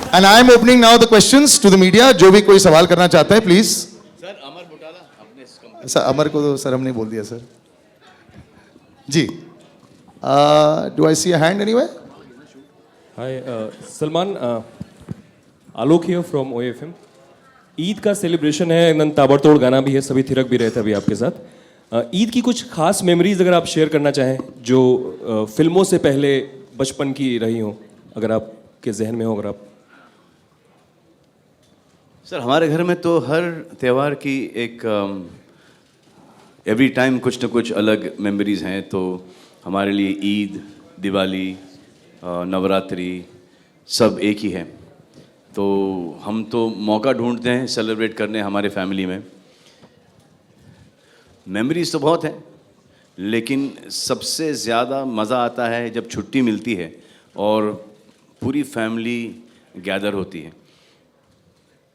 And I am opening now the questions to the media. जो भी कोई सवाल करना चाहता है प्लीज. सर अमर बुटाला अपने सर अमर को तो सर हमने बोल दिया सर. जी. Do I see a hand anywhere? Hi, Salman. Alok here from OFM. Eid का सेलिब्रेशन है, एकदम ताबड़तोड़ गाना भी है, सभी थिरक भी रहे थे अभी आपके साथ. ईद की कुछ खास मेमोरीज अगर आप शेयर करना चाहें जो फिल्मों से पहले बचपन की रही हो, अगर आपके जहन में हो. अगर आप सर हमारे घर में तो हर त्यौहार की एक एवरी टाइम कुछ ना कुछ अलग मेमोरीज हैं. तो हमारे लिए ईद, दिवाली, नवरात्रि सब एक ही है. तो हम तो मौका ढूंढते हैं सेलिब्रेट करने हमारे फैमिली में. मेमोरीज तो बहुत हैं, लेकिन सबसे ज़्यादा मज़ा आता है जब छुट्टी मिलती है और पूरी फैमिली गैदर होती है.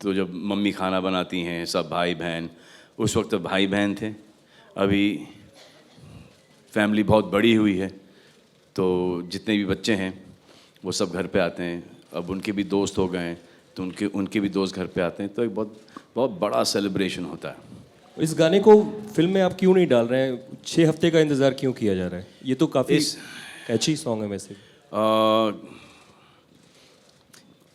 तो जब मम्मी खाना बनाती हैं, सब भाई बहन, उस वक्त भाई बहन थे, अभी फैमिली बहुत बड़ी हुई है तो जितने भी बच्चे हैं वो सब घर पे आते हैं. अब उनके भी दोस्त हो गए हैं तो उनके भी दोस्त घर पे आते हैं. तो एक बहुत बहुत बड़ा सेलिब्रेशन होता है. इस गाने को फिल्म में आप क्यों नहीं डाल रहे हैं? 6 हफ्ते का इंतज़ार क्यों किया जा रहा है? ये तो काफ़ी कैची सॉन्ग है वैसे.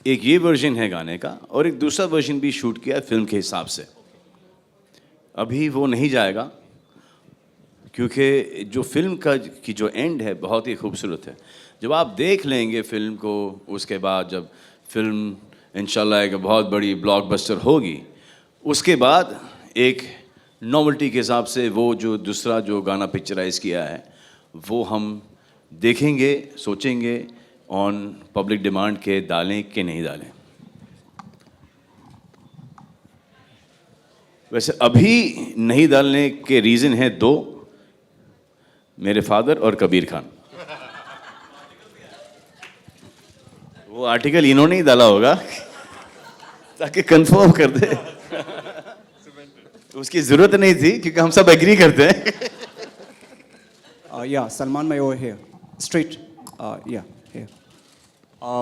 एक ये वर्जन है गाने का और एक दूसरा वर्जन भी शूट किया है फिल्म के हिसाब से. अभी वो नहीं जाएगा क्योंकि जो फिल्म की जो एंड है बहुत ही खूबसूरत है. जब आप देख लेंगे फिल्म को, उसके बाद जब फिल्म इंशाल्लाह एक बहुत बड़ी ब्लॉकबस्टर होगी, उसके बाद एक नॉवेल्टी के हिसाब से वो जो दूसरा जो गाना पिक्चराइज किया है वो हम देखेंगे, सोचेंगे ऑन पब्लिक डिमांड के डालें कि नहीं डालें. वैसे अभी नहीं डालने के रीज़न है 2, मेरे फादर और कबीर खान. वो आर्टिकल इन्होंने ही डाला होगा ताकि कंफर्म कर दे. उसकी जरूरत नहीं थी क्योंकि हम सब एग्री करते हैं. या सलमान भाई ओवर हियर स्ट्रेट. या हियर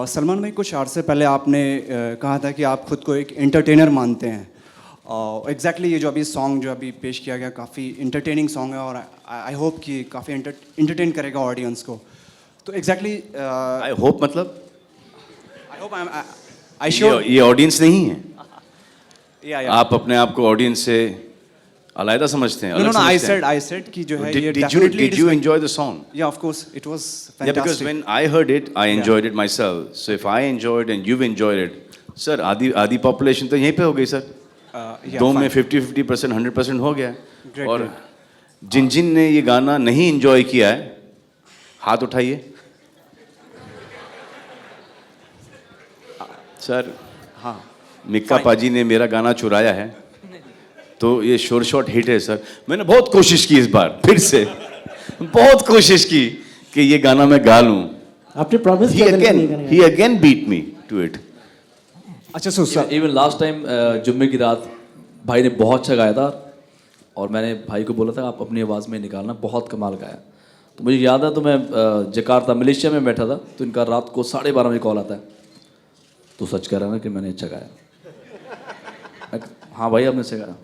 सलमान भाई, कुछ अर्से पहले आपने कहा था कि आप खुद को एक एंटरटेनर मानते हैं. एग्जैक्टली ये जो अभी सॉन्ग जो अभी पेश किया गया काफ़ी इंटरटेनिंग सॉन्ग है और आई होप कि काफ़ी इंटरटेन करेगा ऑडियंस को. तो एग्जैक्टली आई होप मतलब आई होप आई श्योर ये ऑडियंस नहीं है. या आप अपने आप को ऑडियंस से अलग समझते हैं. नो नो आई सेड कि जो है ये did you enjoy the song? Yeah, of course it was fantastic. Yeah, because when I heard it, I enjoyed it myself. So if I enjoyed and you've enjoyed it, sir, आधी population तो यहीं पे हो गई sir. दो में 50% 100% हो गया. और जिन ने ये गाना नहीं एंजॉय किया है हाथ उठाइए. सर हाँ, मिक्का पाजी ने मेरा गाना चुराया है तो ये शोर शॉट हिट है सर. मैंने बहुत कोशिश की इस बार फिर से बहुत कोशिश की कि ये गाना मैं गा लूं. आपने प्रॉमिस किया था नहीं गाने. he again beat me to it. अच्छा सर इवन लास्ट टाइम जुम्मे की रात भाई ने बहुत अच्छा गाया था और मैंने भाई को बोला था आप अपनी आवाज़ में निकालना, बहुत कमाल गाया. तो मुझे याद है तो मैं जकार्ता मलेशिया में बैठा था तो इनका रात को 12:30 बजे कॉल आता है, तो सच कह रहा ना कि मैंने अच्छा गाया. हाँ भाई आपने अच्छा गाया.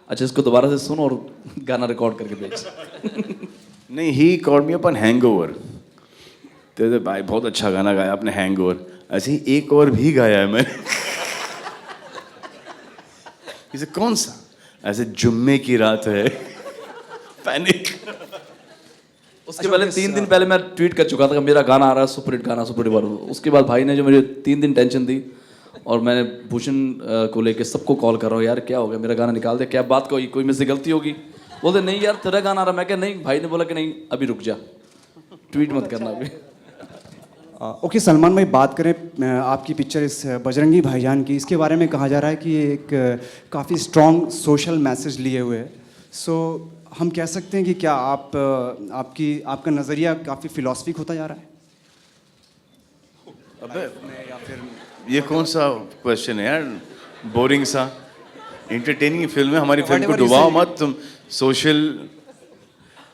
अच्छा इसको दोबारा से सुन और गाना रिकॉर्ड करके भेज. नहीं, he called me upon hangover. तो भाई बहुत अच्छा गाना गाया आपने हैंगओवर. ऐसे ही एक और भी गाया है मैंने. इसे कौन सा? ऐसे जुम्मे की रात है. पैनिक. उसके पहले 3 दिन पहले मैं ट्वीट कर चुका था कि मेरा गाना आ रहा है, सुपर हिट गाना, सुपर हिट. उसके बाद भाई ने जो मुझे 3 दिन टेंशन दी और मैंने भूषण को लेके सबको कॉल कर रहा हूँ, यार क्या हो गया, मेरा गाना निकाल दे, क्या बात कोई मुझसे गलती होगी. बोलते नहीं यार तेरा गाना आ रहा. मैं क्या नहीं, भाई ने बोला कि नहीं अभी रुक जा, ट्वीट मत करना अभी. ओके सलमान भाई, बात करें आपकी पिक्चर इस बजरंगी भाईजान की. इसके बारे में कहा जा रहा है कि ये एक काफ़ी स्ट्रॉन्ग सोशल मैसेज लिए हुए है. सो हम कह सकते हैं कि क्या आपका नज़रिया काफ़ी फिलॉसफिक होता जा रहा है? अबे या फिर ये कौन सा क्वेश्चन है यार, बोरिंग सा. इंटरटेनिंग फिल्म है, हमारी फिल्म को डुबाओ मत तुम.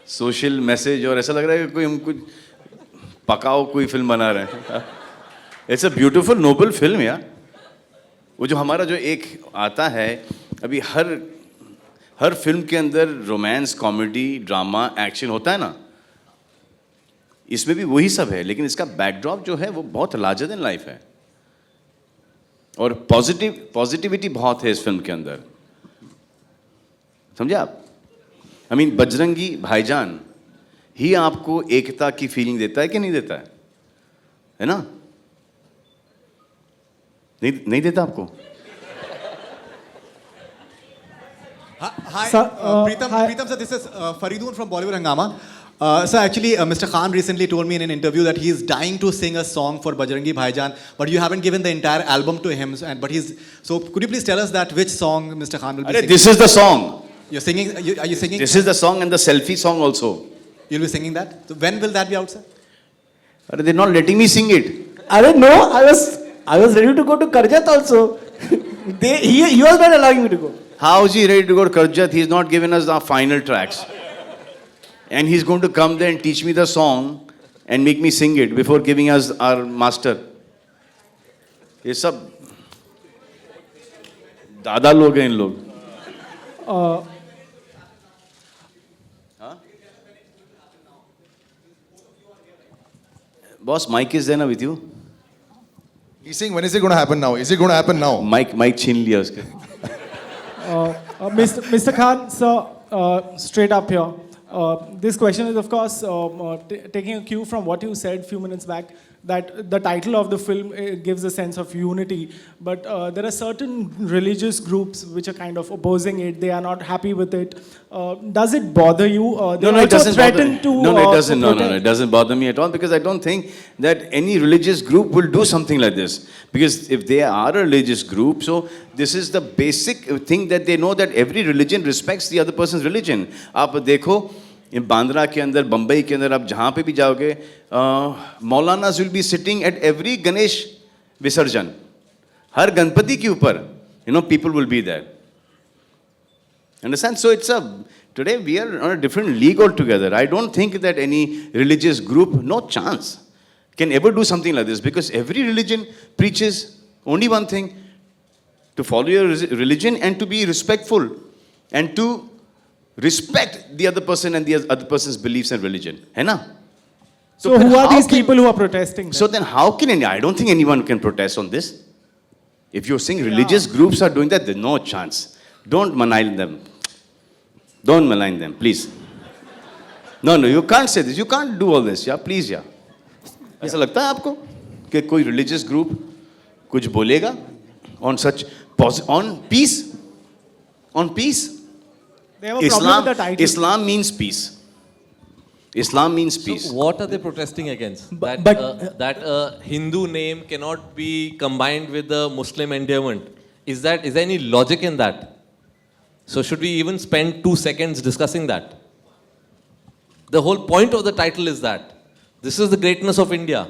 सोशल मैसेज और ऐसा लग रहा है कि कोई हम कुछ पकाओ कोई फिल्म बना रहे हैं. It's a beautiful noble film यार. वो जो हमारा जो एक आता है अभी हर फिल्म के अंदर रोमांस, कॉमेडी, ड्रामा, एक्शन होता है ना, इसमें भी वही सब है, लेकिन इसका बैकड्रॉप जो है वो बहुत लार्जर देन लाइफ है और पॉजिटिविटी बहुत है इस फिल्म के अंदर, समझे आप? आई मीन बजरंगी भाईजान ही आपको एकता की फीलिंग देता है कि नहीं देता है ना? नहीं देता आपको? Hi, Sir, Preetam. hi. Preetam sir, this is Faridun from Bollywood Hangama. Sir, actually, Mr. Khan recently told me in an interview that he is dying to sing a song for Bajrangi Bhaijaan, but you haven't given the entire album to him. So could you please tell us that which song Mr. Khan will be singing? This is the song. You're singing. Are you singing? This is the song and the selfie song also. You'll be singing that. So when will that be out, sir? They're not letting me sing it. I don't know. I was ready to go to Karjat also. He was not allowing me to go. How is he ready to go to Karjat? He's not given us our final tracks. And he's going to come there and teach me the song and make me sing it before giving us our master. ये सब दादा लोग हैं इन लोग. Boss, mic is there now with you? He's saying, when is it going to happen now? Is it going to happen now? Mic छीन लिया उसके. Mr. Khan, sir, straight up here. This question is, of course, taking a cue from what you said a few minutes back, that the title of the film gives a sense of unity. But there are certain religious groups which are kind of opposing it. They are not happy with it. Does it bother you? No, it doesn't bother me. No, it doesn't. No, it doesn't bother me at all, because I don't think that any religious group will do something like this. Because if they are a religious group, so this is the basic thing that they know, that every religion respects the other person's religion. आप देखो बांद्रा के अंदर, बम्बई के अंदर, आप जहाँ पे भी जाओगे, maulanas will be sitting at every Ganesh Visarjan. हर गणपति के ऊपर, people will be there. Understand? So it's today we are on a different league altogether. I don't think that any religious group, no chance, can ever do something like this, because every religion preaches only one thing: to follow your religion and to be respectful and to respect the other person and the other person's beliefs and religion. है ना? So who are these people who are protesting? So then how can I don't think anyone can protest on this. If you're saying religious groups are doing that, there's no chance. Don't malign them. Don't malign them, please. No, you can't say this. You can't do all this. Yeah, please, yeah. ऐसा लगता है आपको कि कोई religious group कुछ बोलेगा on such on peace? On peace? They have a problem with the title. Islam means peace. Islam means peace. So what are they protesting against? But- That a Hindu name cannot be combined with the Muslim endearment. Is there any logic in that? So should we even spend 2 seconds discussing that? The whole point of the title is that this is the greatness of India.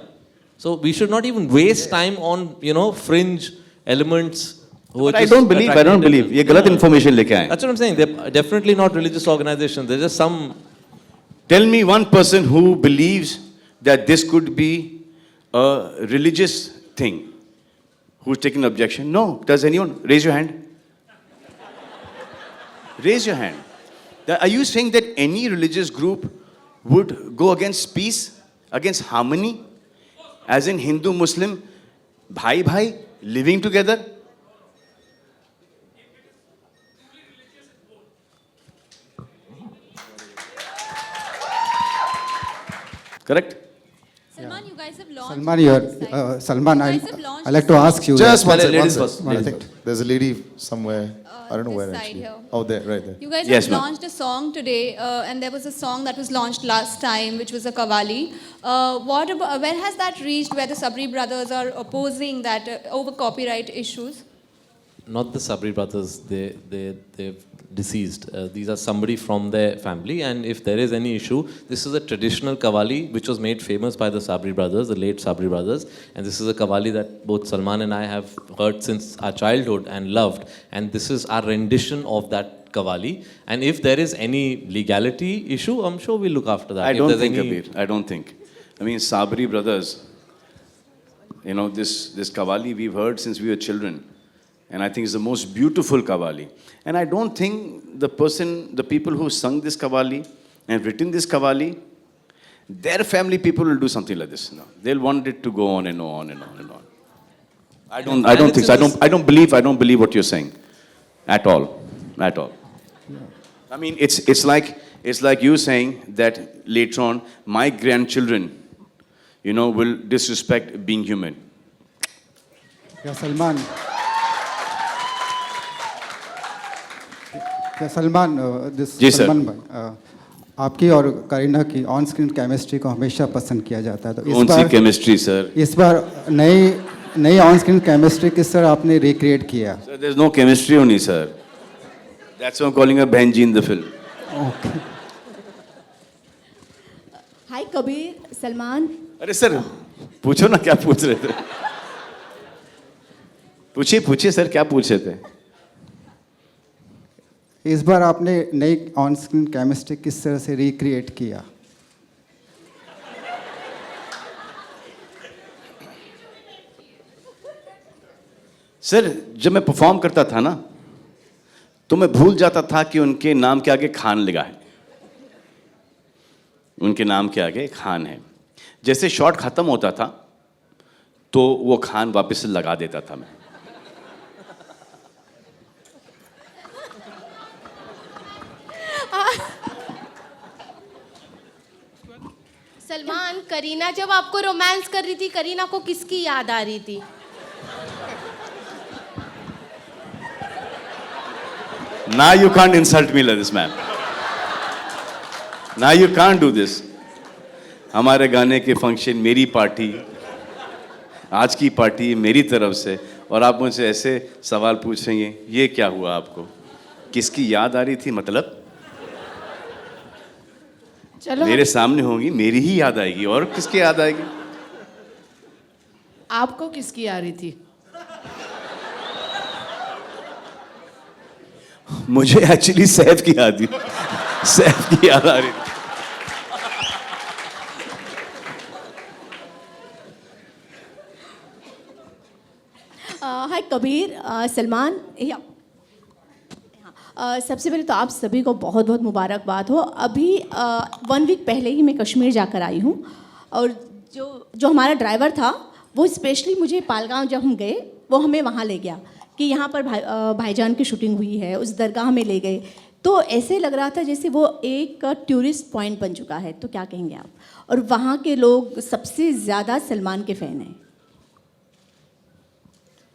So we should not even waste time on fringe elements. But I don't believe. ये गलत information लेके आए. That's what I'm saying. They're definitely not religious organizations. They're just some. Tell me one person who believes that this could be a religious thing, who's taking objection. No. Does anyone? Raise your hand. Raise your hand. Are you saying that any religious group would go against peace, against harmony, as in Hindu, Muslim, bhai, living together? Correct? Salman, you guys have launched. Salman, You guys have launched I'd like to ask you. Just one Pehले second. ladies first, ladies Perfect. There's a lady somewhere. I don't know this where side actually. here. Oh, there, right there. You guys Yes, have ma'am. launched a song today, and there was a song that was launched last time, which was a Qawwali. What about, where has that reached, where the Sabri brothers are opposing that over copyright issues? Not the Sabri brothers, they've deceased. These are somebody from their family, and if there is any issue, this is a traditional Qawwali which was made famous by the Sabri brothers, the late Sabri brothers, and this is a Qawwali that both Salman and I have heard since our childhood and loved, and this is our rendition of that Qawwali. And if there is any legality issue, I'm sure we'll look after that. I If don't there's think, any- Kabir. I don't think. I mean, Sabri brothers, this Qawwali we've heard since we were children. And I think it's the most beautiful Qawwali. And I don't think the people who sung this Qawwali and written this Qawwali, their family people will do something like this. No, they'll want it to go on and on and on and on. I don't think so. I don't believe what you're saying, at all. I mean, it's like you saying that later on my grandchildren, will disrespect being human. क्या सलमान जी sir. Salman भाई आपकी और करीना की on screen chemistry को हमेशा पसंद किया जाता है तो कौन सी केमिस्ट्री सर? इस बार नई ऑन स्क्रीन केमिस्ट्री किस तरह आपने रिक्रिएट किया? Sir, there's no chemistry only, sir. That's why I'm calling her Benji in the film. Okay hi Kabir, Salman. अरे सर, पूछो ना क्या पूछ रहे थे? पूछिए सर, क्या पूछ रहे थे? इस बार आपने नई ऑन स्क्रीन केमिस्ट्री किस तरह से रिक्रिएट किया? सर, जब मैं परफॉर्म करता था ना, तो मैं भूल जाता था कि उनके नाम के आगे खान लगा है। उनके नाम के आगे खान है। जैसे शॉट खत्म होता था, तो वो खान वापस से लगा देता था मैं। सलमान, करीना जब आपको रोमांस कर रही थी, करीना को किसकी याद आ रही थी? Now you can't insult me like this, ma'am. Now you can't do this. हमारे गाने के फंक्शन, मेरी पार्टी, आज की पार्टी मेरी तरफ से, और आप मुझसे ऐसे सवाल पूछ रही हैं, ये क्या हुआ आपको? किसकी याद आ रही थी मतलब? चलो, मेरे सामने होंगी, मेरी ही याद आएगी, और किसकी याद आएगी? आपको किसकी आ रही थी? मुझे एक्चुअली सैफ की याद सैफ की याद आ रही थी। हाय कबीर, सलमान। सबसे पहले तो आप सभी को बहुत बहुत मुबारकबाद हो। अभी 1 वीक पहले ही मैं कश्मीर जाकर आई हूँ, और जो हमारा ड्राइवर था वो स्पेशली मुझे पालगांव जब हम गए, वो हमें वहाँ ले गया कि यहाँ पर भाईजान की शूटिंग हुई है, उस दरगाह में ले गए। तो ऐसे लग रहा था जैसे वो एक टूरिस्ट पॉइंट बन चुका है। तो क्या कहेंगे आप? और वहाँ के लोग सबसे ज़्यादा सलमान के फ़ैन हैं।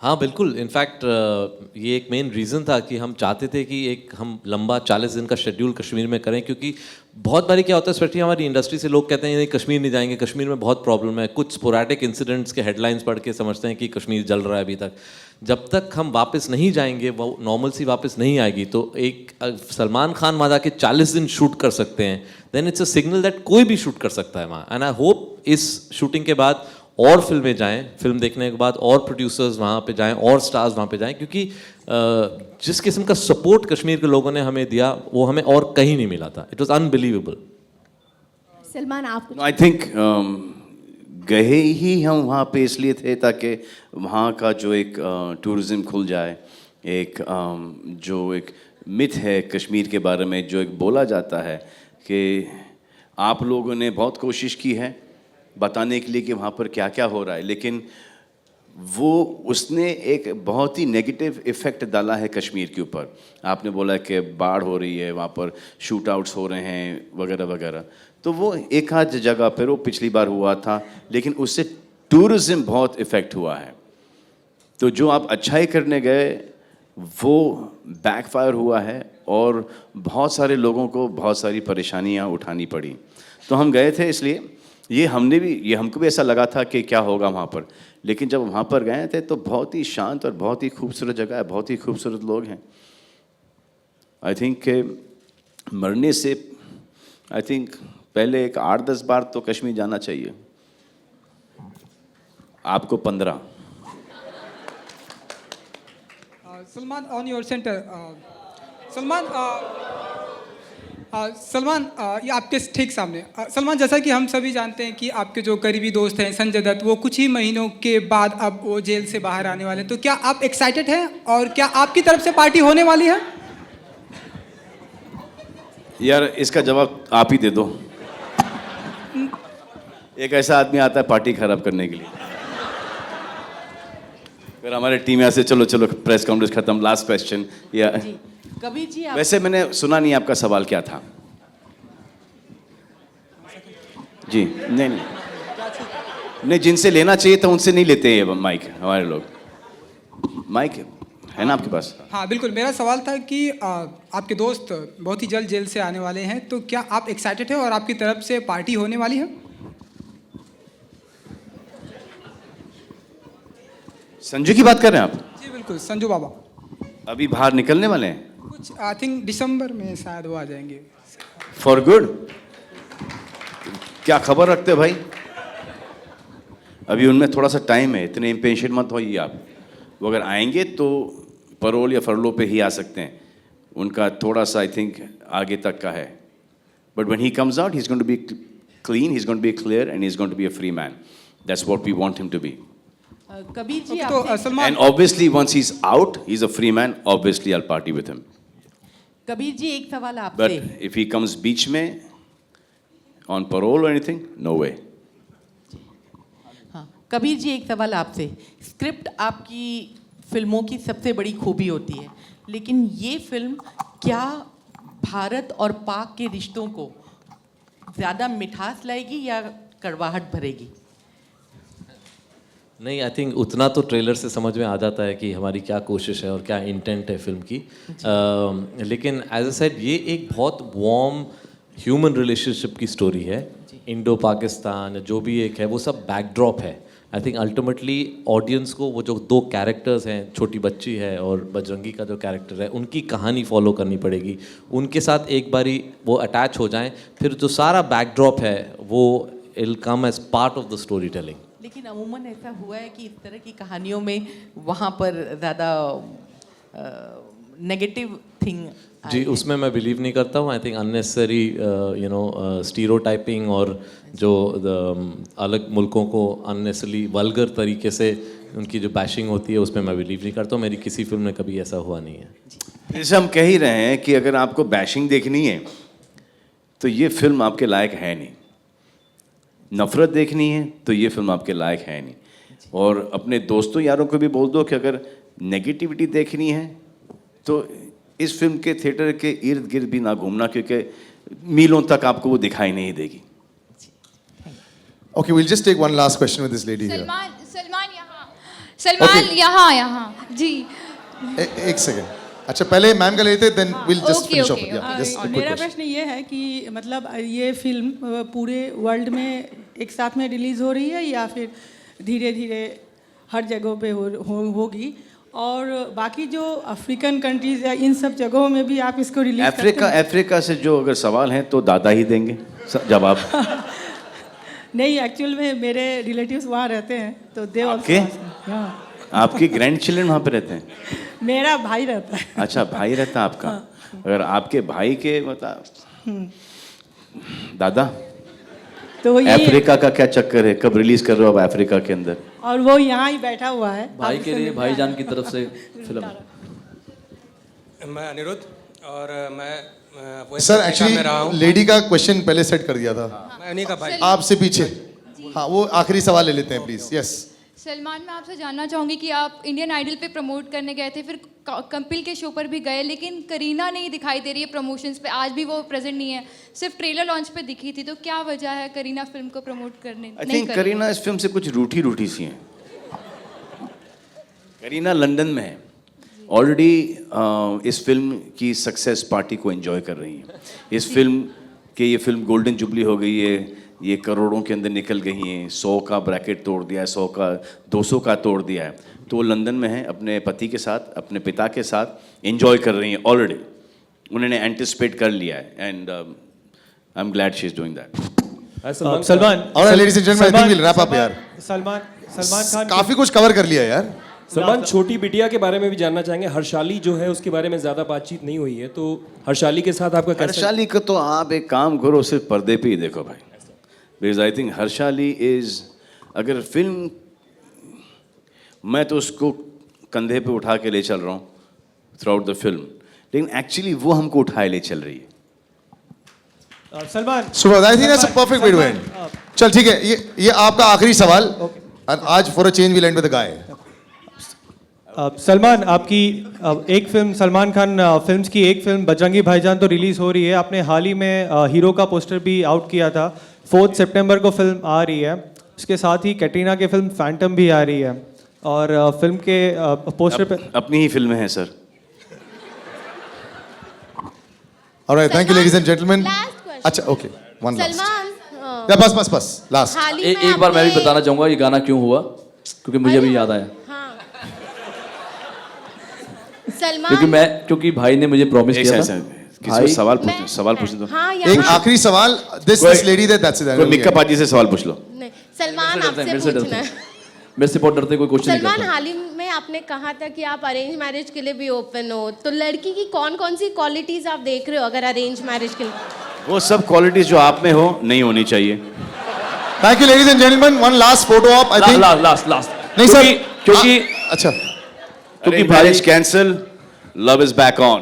हाँ बिल्कुल, इनफैक्ट ये एक मेन रीज़न था कि हम चाहते थे कि एक हम लंबा 40 दिन का शेड्यूल कश्मीर में करें, क्योंकि बहुत बारी क्या होता है, स्पेशली हमारी इंडस्ट्री से लोग कहते हैं नहीं कश्मीर नहीं जाएंगे, कश्मीर में बहुत प्रॉब्लम है। कुछ स्पोरेडिक इंसिडेंट्स के हेडलाइंस पढ़ के समझते हैं कि कश्मीर जल रहा है अभी तक। जब तक हम वापस नहीं जाएंगे, वो नॉर्मल सी वापस नहीं आएगी, तो एक सलमान खान वहाँ जाके 40 दिन शूट कर सकते हैं, then it's a signal that कोई भी शूट कर सकता है वहाँ। एंड आई होप इस शूटिंग के बाद और फिल्में जाएं, फिल्म देखने के बाद और प्रोड्यूसर्स वहाँ पे जाएं और स्टार्स वहाँ पे जाएं, क्योंकि जिस किस्म का सपोर्ट कश्मीर के लोगों ने हमें दिया वो हमें और कहीं नहीं मिला था। It was unbelievable. सलमान, आप आई थिंक गए ही हम वहाँ पे इसलिए थे ताकि वहाँ का जो एक टूरिज़्म खुल जाए। एक जो एक मिथ है कश्मीर के बारे में, जो एक बोला जाता है कि आप लोगों ने बहुत कोशिश की है बताने के लिए कि वहाँ पर क्या क्या हो रहा है, लेकिन उसने एक बहुत ही नेगेटिव इफ़ेक्ट डाला है कश्मीर के ऊपर। आपने बोला कि बाढ़ हो रही है, वहाँ पर शूट आउट्स हो रहे हैं वगैरह वगैरह, तो वो एक आध जगह पर वो पिछली बार हुआ था, लेकिन उससे टूरिज़्म बहुत इफ़ेक्ट हुआ है। तो जो आप अच्छाई करने गए वो बैकफायर हुआ है, और बहुत सारे लोगों को बहुत सारी परेशानियाँ उठानी पड़ी। तो हम गए थे इसलिए, हमको भी ऐसा लगा था कि क्या होगा वहाँ पर, लेकिन जब वहाँ पर गए थे तो बहुत ही शांत और बहुत ही खूबसूरत जगह है, बहुत ही खूबसूरत लोग हैं। आई थिंक मरने से आई थिंक पहले एक 8-10 बार तो कश्मीर जाना चाहिए, आपको 15। Salman, on your center. Salman, Salman, ये आपके ठीक सामने। सलमान, जैसा कि हम सभी जानते हैं कि आपके जो करीबी दोस्त हैं संजय दत्त, वो कुछ ही महीनों के बाद अब वो जेल से बाहर आने वाले हैं, तो क्या आप एक्साइटेड हैं और क्या आपकी तरफ से पार्टी होने वाली है? यार इसका जवाब आप ही दे दो। एक ऐसा आदमी आता है पार्टी खराब करने के लिए। फिर हमारे टीम यहाँ से चलो चलो प्रेस कॉन्फ्रेंस खत्म, लास्ट क्वेश्चन। या कबीर जी आप... वैसे मैंने सुना नहीं आपका सवाल क्या था। जी नहीं नहीं नहीं, जिनसे लेना चाहिए था उनसे नहीं लेते ये माइक हमारे लोग। माइक है ना आपके पास? हाँ बिल्कुल, मेरा सवाल था कि आपके दोस्त बहुत ही जल्द जेल से आने वाले हैं, तो क्या आप एक्साइटेड हैं और आपकी तरफ से पार्टी होने वाली है? संजू की बात कर रहे हैं आप? जी बिल्कुल, संजू बाबा। अभी बाहर निकलने वाले हैं? कुछ आई थिंक दिसंबर में शायद वो आ जाएंगे। For good? क्या खबर रखते हो भाई? अभी उनमें थोड़ा सा टाइम है, इतने इम्पेशेंट मत होइए आप। वो अगर आएंगे तो परोल या फरलो पे ही आ सकते हैं, उनका थोड़ा सा आई थिंक आगे तक का है। But when he comes out he is going to be clean, he is going to be clear and he is going to be a free man. That's what we want him to be. Kabir ji तो Salman, And obviously once he's out, he's a free man, obviously I'll party with him. Kabir ji एक सवाल आपसे। But if he comes बीच में on parole or anything, no way. हाँ, कबीर जी एक सवाल आपसे। Script आपकी फिल्मों की सबसे बड़ी खूबी होती है, लेकिन ये फिल्म क्या भारत और पाक के रिश्तों को ज़्यादा मिठास लाएगी या कड़वाहट भरेगी? नहीं, आई थिंक उतना तो ट्रेलर से समझ में आ जाता है कि हमारी क्या कोशिश है और क्या इंटेंट है फिल्म की। लेकिन एज अ सेड ये एक बहुत वार्म ह्यूमन रिलेशनशिप की स्टोरी है। इंडो पाकिस्तान जो भी एक है वो सब बैकड्रॉप है। आई थिंक अल्टीमेटली ऑडियंस को वो जो दो कैरेक्टर्स हैं, छोटी बच्ची है और बजरंगी का जो कैरेक्टर है, उनकी कहानी फॉलो करनी पड़ेगी। उनके साथ एक बारी वो अटैच हो जाएं, फिर जो सारा बैकड्रॉप है वो will come as part of the storytelling. लेकिन अमूमन ऐसा हुआ है कि इस तरह की कहानियों में वहाँ पर ज़्यादा नेगेटिव थिंग। जी, उसमें मैं बिलीव नहीं करता हूँ। I think unnecessary you know stereotyping और जो अलग मुल्कों को अननेसेसरी वल्गर तरीके से उनकी जो बैशिंग होती है उसमें मैं बिलीव नहीं करता हूँ। मेरी किसी फिल्म में कभी ऐसा हुआ नहीं है। जैसे हम कह ही रहे हैं कि अगर आपको बैशिंग देखनी है तो ये फिल्म आपके लायक है नहीं, नफरत देखनी है तो ये फिल्म आपके लायक है नहीं। और अपने दोस्तों यारों को भी बोल दो कि अगर नेगेटिविटी देखनी है तो इस फिल्म के थिएटर के इर्द गिर्द भी ना घूमना, क्योंकि मीलों तक आपको वो दिखाई नहीं देगी। Okay, we'll just take one last question with this lady here. Salman यहाँ जी। एक सेकेंड, अच्छा पहले मैम का लेते, then we'll just finish off. Yeah, just a quick मेरा question. प्रश्न ये है कि मतलब ये फिल्म पूरे वर्ल्ड में एक साथ में रिलीज हो रही है या फिर धीरे धीरे हर जगहों पे होगी? और बाकी जो अफ्रीकन कंट्रीज या इन सब जगहों में भी आप इसको रिलीज करते हैं? अफ्रीका से जो अगर सवाल है तो दादा ही देंगे जवाब। नहीं, एक्चुअल में मेरे रिलेटिव्स वहाँ रहते हैं तो दे आपके आपके ग्रैंड चिल्ड्रन वहाँ पे रहते हैं? मेरा भाई रहता है। अच्छा, भाई रहता है आपका। अगर आपके भाई के मतलब दादा, तो अफ्रीका का क्या चक्कर है? कब रिलीज कर रहे हो आप अफ्रीका के अंदर? और वो यहाँ ही बैठा हुआ है भाई के लिए भाईजान की तरफ से फिल्म। मैं अनिरुद्ध और मैं सर एक्चुअली लेडी का क्वेश्चन पहले सेट कर दिया था। मैं उन्हीं का भाई। आपसे पीछे, हाँ वो आखिरी सवाल ले लेते हैं प्लीज। यस सलमान, मैं आपसे जानना चाहूँगी कि आप इंडियन आइडल पे प्रमोट करने गए थे, फिर कपिल के शो पर भी गए, लेकिन करीना नहीं दिखाई दे रही है प्रमोशंस पे, आज भी वो प्रेजेंट नहीं है, सिर्फ ट्रेलर लॉन्च पे दिखी थी, तो क्या वजह है करीना फिल्म को प्रमोट करने नहीं कर रही? करीना इस फिल्म से कुछ रूठी रूठी सी हैं। करीना लंदन में है ऑलरेडी, इस फिल्म की सक्सेस पार्टी को एंजॉय कर रही हैं। इस फिल्म के ये फिल्म गोल्डन जुबली हो गई है, ये करोड़ों के अंदर निकल गई हैं, 100 का ब्रैकेट तोड़ दिया है, 100 का 200 का तोड़ दिया है। तो वो लंदन में है अपने पति के साथ, अपने पिता के साथ एंजॉय कर रही हैं ऑलरेडी। उन्होंने एंटिसिपेट कर लिया है and I am glad she is doing that. Salman, और ladies and gentlemen, I think will wrap up यार। सलमान खान काफी कुछ कवर कर लिया यार। सलमान, छोटी बिटिया के बारे में भी जानना चाहेंगे। हर्षाली जो है उसके बारे में ज्यादा बातचीत नहीं हुई है, तो हर्षाली के साथ आपका कैसा? हर्षाली को तो आप एक काम करो, सिर्फ पर्दे पे ही देखो भाई, because I think Harshali is, अगर फिल्म, मैं तो उसको कंधे पे उठा के ले चल रहा हूँ थ्रू आउट द फिल्म, लेकिन एक्चुअली वो हमको उठाए ले चल रही है। Salman, super, I think that's a perfect way to end. चल ठीक है, ये आपका आखिरी सवाल, और आज for a change we end with the guy. Salman, आपकी एक फिल्म, सलमान खान फिल्म्स की एक फिल्म बजरंगी भाईजान तो रिलीज हो रही है। आपने हाल ही में हीरो का पोस्टर भी आउट किया था। 4 सितंबर को फिल्म आ रही है। उसके साथ ही कैटरीना की फिल्म फैंटम भी आ रही है, और फिल्म के पोस्टर पे अपनी ही फिल्में हैं sir. Alright, thank you ladies and gentleman. अच्छा ओके, वन लास्ट। सलमान, या बस लास्ट। एक बार मैं भी बताना चाहूँगा ये गाना क्यों हुआ, क्योंकि मुझे अभी याद आया। क्योंकि भाई ने मुझे प्रॉमिस किया था। किसी को सवाल पूछ दो। एक आखिरी सवाल, दिस लेडी दैट्स इट। कोई मिक्का पाजी से सवाल पूछ लो। सलमान, आपसे पूछना है। मेरे से बहुत डरते, कोई क्वेश्चन नहीं करता। सलमान, हाल ही में आपने कहा था कि आप अरेंज मैरिज के लिए भी ओपन हो, तो लड़की की कौन कौन सी क्वालिटीज आप देख रहे हो अगर अरेंज मैरिज के लिए? वो सब क्वालिटीज जो आप में हो नहीं होनी चाहिए। Thank you ladies and gentleman, one last photo of, I think last नहीं सर, क्योंकि अच्छा, क्योंकि marriage cancel, love is back on.